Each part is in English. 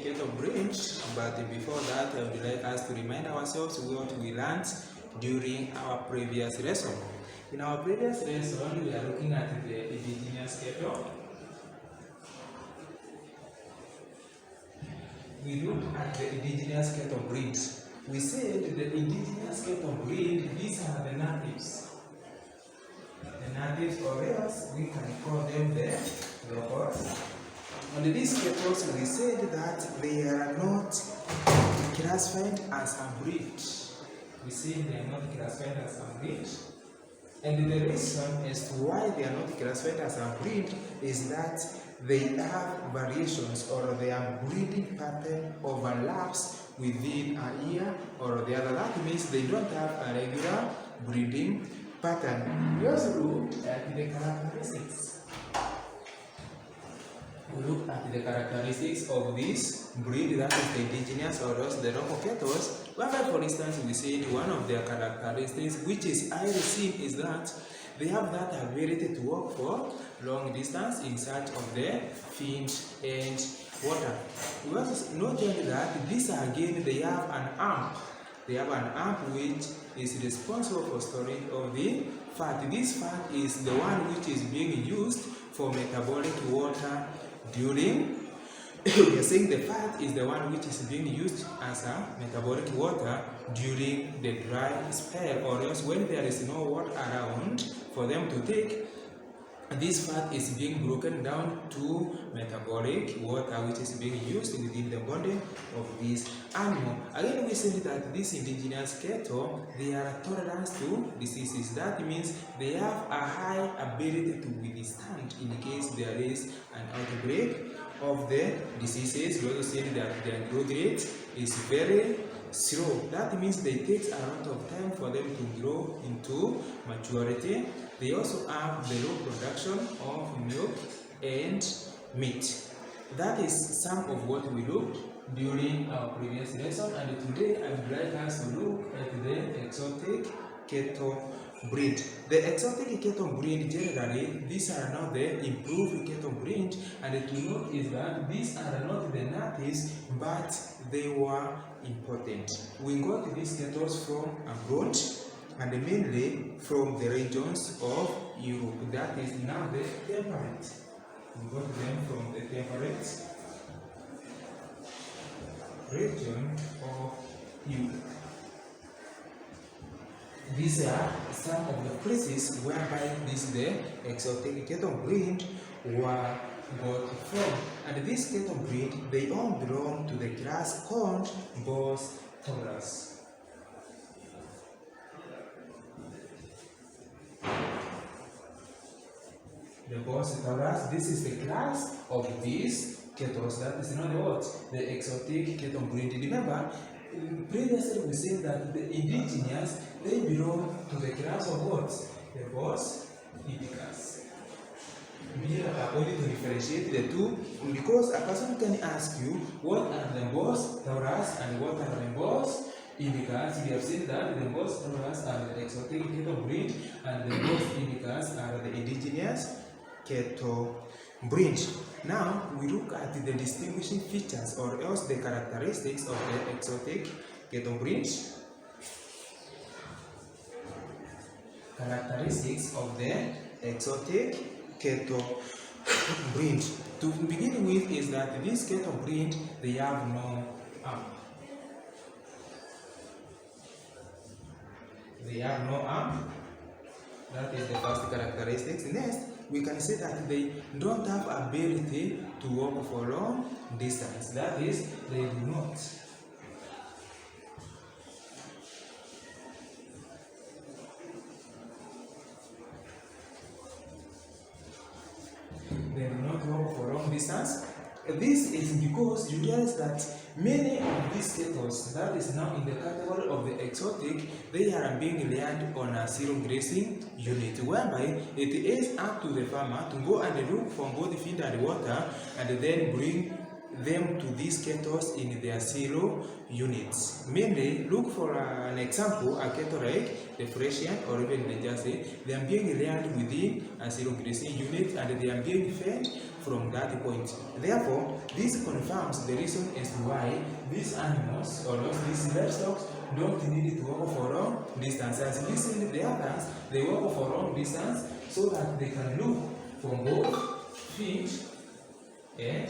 cattle breed, but before that I would like us to remind ourselves what we learned during our previous lesson. In our previous lesson, we are looking at the indigenous cattle. We looked at the indigenous cattle breed. We said the indigenous cattle breed, these are the natives. The natives, or else we can call them the locals. And these cattle, we said that they are not classified as a breed. We said they are not classified as a breed. And the reason as to why they are not classified as a breed is that they have variations, or their breeding pattern overlaps within a year or the other. That means they don't have a regular breeding pattern. We also looked at the characteristics. We look at the characteristics of this breed, that is the indigenous or else the local cattle. Whereby, for instance, we said one of their characteristics, which is highly seen, is that they have that ability to walk for long distance in search of the feed and water. We also noted that these again, they have an arm. They have an arm which is responsible for storage of the fat. This fat is the one which is being used for metabolic water during we are saying the fat is the one which is being used as a metabolic water during the dry spell, or else when there is no water around for them to take. This fat is being broken down to metabolic water, which is being used within the body of this animal. Again, we said that these indigenous cattle, they are tolerant to diseases. That means they have a high ability to withstand in case there is an outbreak of the diseases. We also said that their growth rate is very slow. That means they take a lot of time for them to grow into maturity. They also have the low production of milk and meat. That is some of what we looked during our previous lesson, and today I would like us to look at the exotic cattle breed. The exotic cattle breed, generally, these are not the improved cattle breed, and to note is that these are not the natives, but they were imported. We got these cattle from abroad, and mainly from the regions of Europe. That is now the temperate. We got them from the temperate region of Europe. These are some of the places whereby the exotic cattle breed were got from. And this cattle breed, they all belong to the class called Bos taurus. The Bos taurus, this is the class of these cattle. That is not what? The exotic cattle breed. Remember, previously we said that the indigenous, they belong to the class of what? The Bos indicus. We are going to differentiate the two, because a person can ask you what are the Bos taurus and what are the Bos indicus. We have seen that the Bos taurus are the exotic cattle breed and the Bos indicus are the indigenous cattle breed. Now we look at the distinguishing features, or else the characteristics of the exotic cattle breed. Characteristics of the exotic cattle breed. To begin with is that this cattle breed, they have no arm. They have no arm. That is the first characteristics. Next, we can say that they don't have ability to walk for long distance. That is, they do not. They do not walk for long distance. This is because you realize that many of these cattle that is now in the category of the exotic, they are being reared on a zero grazing unit, whereby it is up to the farmer to go and look for both feed and water, and then bring them to these cattle in their zero units. Mainly, look for an example, a cattle like the Frisian or even the Jersey. They are being reared within a zero grazing unit, and they are being fed from that point. Therefore, this confirms the reason as to why these animals or these livestock don't need to walk for long distances. Listen, the others, they walk for long distance so that they can look for both feed and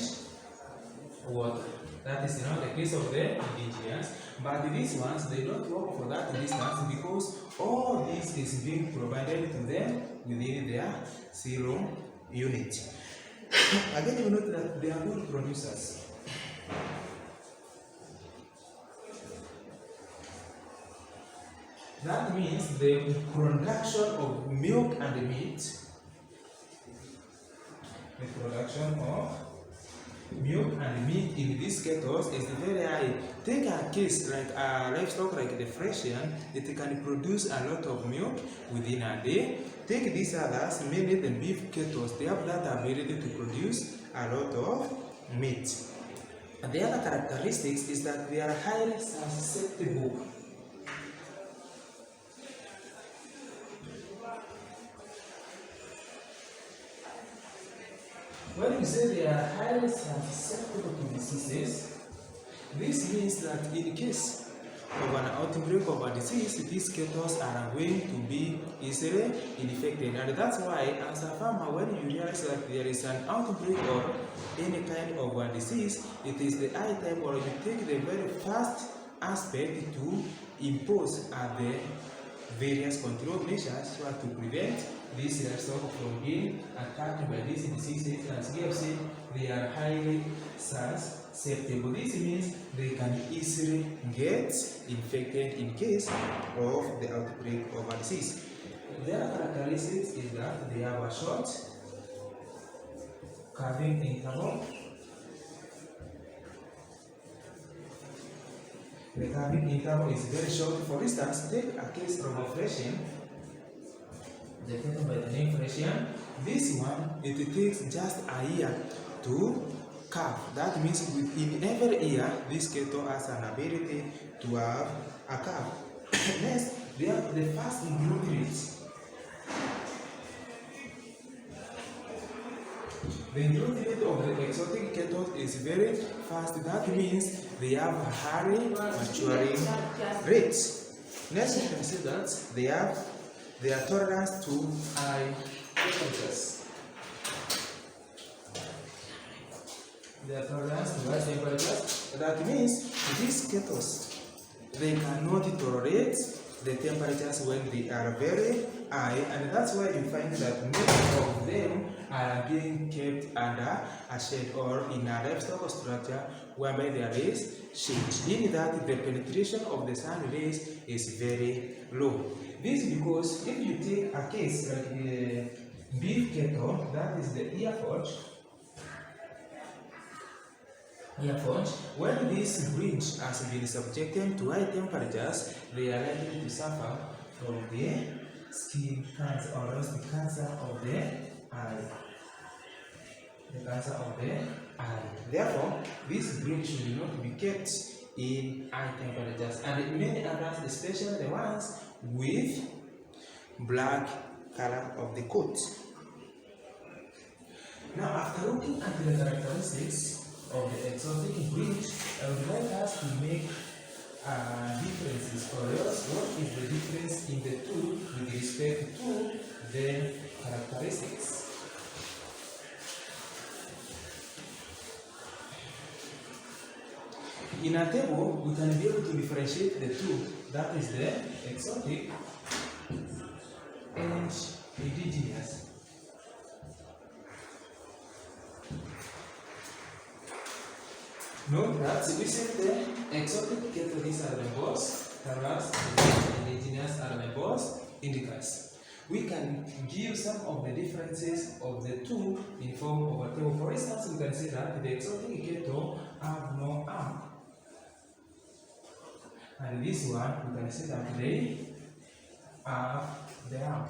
water. That is not the case of the indigenous, but these ones, they don't walk for that distance because all this is being provided to them within their zero unit. Again, you note that they are good producers. That means the production of milk and meat, the production of milk and meat in these cattle is very high. Take a case like a livestock like the Frisian, it can produce a lot of milk within a day. Take these others, mainly the beef cattle, they have that ability to produce a lot of meat. And the other characteristics is that they are highly susceptible. When we say they are highly susceptible to diseases, this means that in case of an outbreak of a disease, these cattle are going to be easily infected. And that's why, as a farmer, when you realize that there is an outbreak or any kind of a disease, it is the high time or you take the very first aspect to impose the various control measures so as to prevent these livestock from being attacked by these diseases. As we have said, they are highly susceptible. This means they can easily get infected in case of the outbreak of a disease. Their characteristics is that they have a short calving interval. The calving interval is very short. For instance, take a case from a Frisian, the cattle by the name Frisian. This one, it takes just a year to calve. That means within every year, this cattle has an ability to have a calf. Next, they have the fast growth rate. The growth rate of the exotic cattle is very fast. That means they have a high maturing rate. Next, you can see that they have their tolerance to high temperatures. Their tolerance to high temperatures. That means these cattle, they cannot tolerate the temperatures when they are very high, and that's why you find that many of them are being kept under a shade or in a livestock structure whereby there is shade, in that the penetration of the sun rays is very low. This is because if you take a case like the beef cattle, that is the ear forge, when this breed has been subjected to high temperatures, they are likely to suffer from the skin cancer or else the cancer of the eye. The cancer of the eye. Therefore, this breed should not be kept in high temperatures. And many others, especially the ones with black color of the coat. Now, after looking at the characteristics of the exotic breed, I would like us to make differences for us. What is the difference in the two with respect to their characteristics? In a table, we can be able to differentiate the two. That is the exotic and indigenous. Note that we said the exotic cattle, these are the boss, whereas the indigenous are the boss indicas. We can give some of the differences of the two in form of a table. For instance, we can say that the exotic cattle have no arm. And this one, we can say that they have the arm.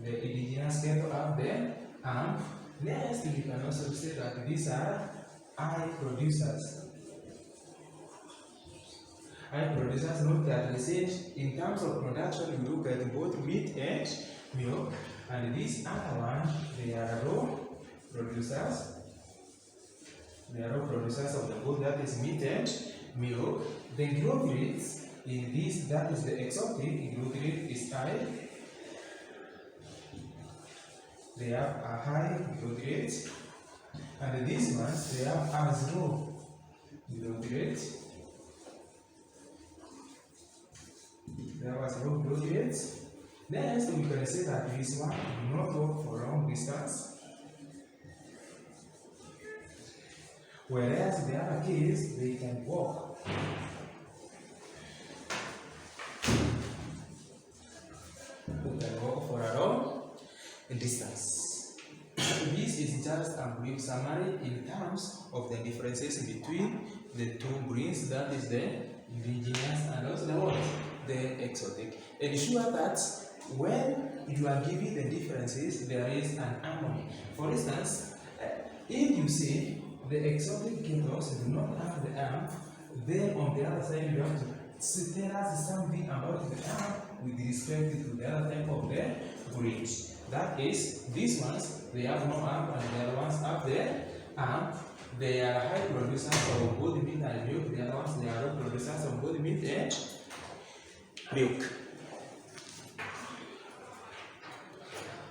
The indigenous cattle have the arm. Next, we can also say that these are eye producers. Eye producers, note that we said in terms of production, we look at both meat and milk. And this other one, they are raw producers. They are all producers of the food that is meat and milk. The growth rates in this, that is the exotic, growth rate is high. They have a high growth rate. And these ones, they have as low growth rate. They have as low growth rates. Next, we can say that this one do not walk for long distance. Whereas the other case, they can walk. They can walk for a long distance. This is just a brief summary in terms of the differences between the two breeds, that is the indigenous and also the what? The exotic. Ensure that when you are giving the differences, there is an harmony. For instance, if you say the exotic cattle do not have the arm, then on the other side you have to tell us something about the arm with respect to the other type of the breed. That is, these ones, they have no arm and the other ones have the arm. They are high producers of both meat and milk. The other ones, they are low producers of both meat and milk.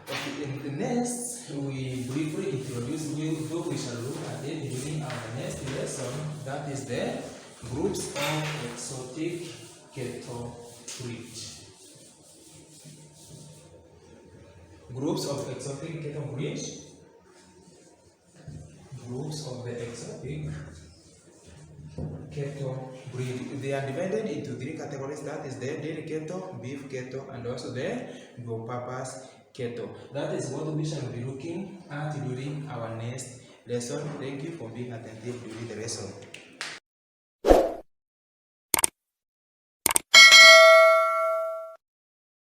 Okay, next, we briefly introduce, though we shall look at it during our next lesson, that is the groups of exotic cattle breeds. Groups of exotic cattle breeds. Groups of the exotic cattle breed. They are divided into three categories, that is the dairy cattle, beef cattle, and also the dual purpose cattle. That is what we shall be looking at during our next lesson. Thank you for being attentive during the lesson.